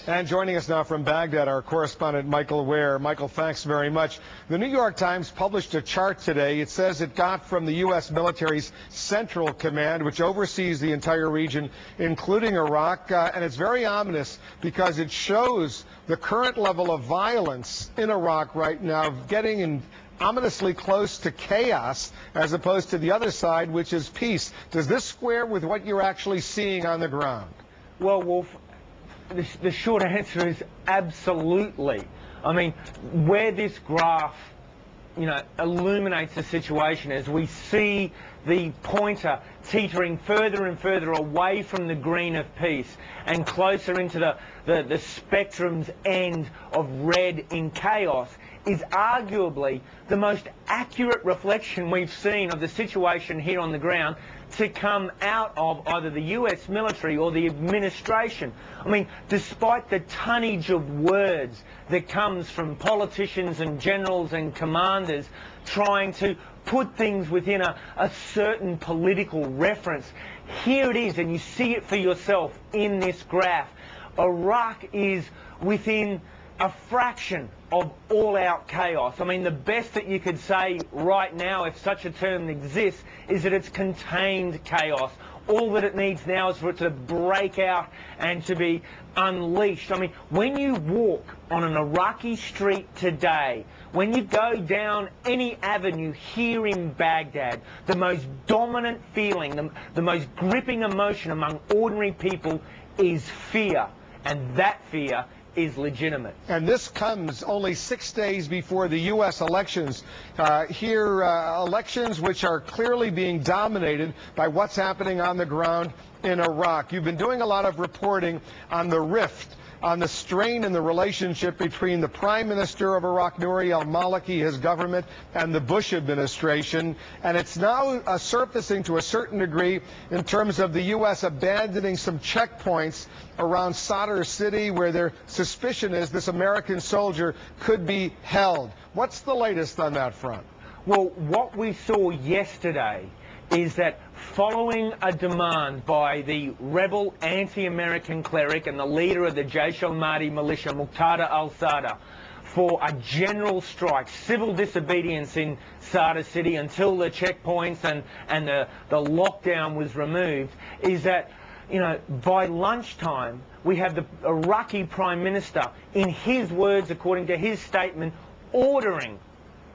And joining us now from Baghdad, our correspondent Michael Ware. Michael, thanks very much. The New York Times published a chart today. It says it got from the U.S. military's Central Command, which oversees the entire region, including Iraq. And it's very ominous because it shows the current level of violence in Iraq right now, getting ominously close to chaos as opposed to the other side, which is peace. Does this square with what you're actually seeing on the ground? Well, Wolf, the short answer is absolutely. I mean, where this graph, illuminates the situation as we see the pointer teetering further and further away from the green of peace and closer into the spectrum's end of red in chaos, is arguably the most accurate reflection we've seen of the situation here on the ground to come out of either the US military or the administration. I mean, despite the tonnage of words that comes from politicians and generals and commanders trying to put things within a certain political reference, here it is, and you see it for yourself in this graph. Iraq is within a fraction of all-out chaos. I mean, the best that you could say right now, if such a term exists, is that it's contained chaos. All that it needs now is for it to break out and to be unleashed. I mean, when you walk on an Iraqi street today, when you go down any avenue here in Baghdad, the most dominant feeling, the most gripping emotion among ordinary people is fear. And that fear is legitimate. And this comes only 6 days before the U.S. elections. Elections which are clearly being dominated by what's happening on the ground in Iraq. You've been doing a lot of reporting on the rift, on the strain in the relationship between the Prime Minister of Iraq, Nouri al-Maliki, his government, and the Bush administration. And it's now surfacing to a certain degree in terms of the U.S. abandoning some checkpoints around Sadr City where their suspicion is this American soldier could be held. What's the latest on that front? Well, what we saw yesterday is that following a demand by the rebel anti-American cleric and the leader of the Jaish al-Mahdi militia, Muqtada al-Sadr, for a general strike, civil disobedience in Sadr City until the checkpoints and the lockdown was removed, is that, by lunchtime, we have the Iraqi Prime Minister, in his words, according to his statement, ordering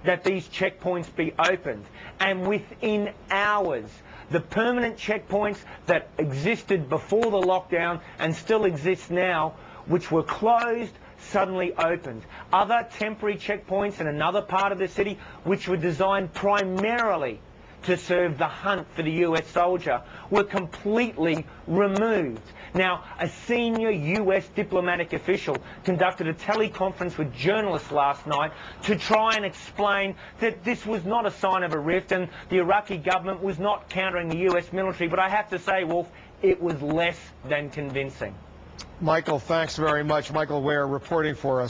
that these checkpoints be opened. And within hours, the permanent checkpoints that existed before the lockdown and still exist now, which were closed, suddenly opened. Other temporary checkpoints in another part of the city, which were designed primarily to serve the hunt for the US soldier, were completely removed. Now, a senior US diplomatic official conducted a teleconference with journalists last night to try and explain that this was not a sign of a rift and the Iraqi government was not countering the US military. But I have to say, Wolf, it was less than convincing. Michael, thanks very much. Michael Ware reporting for us.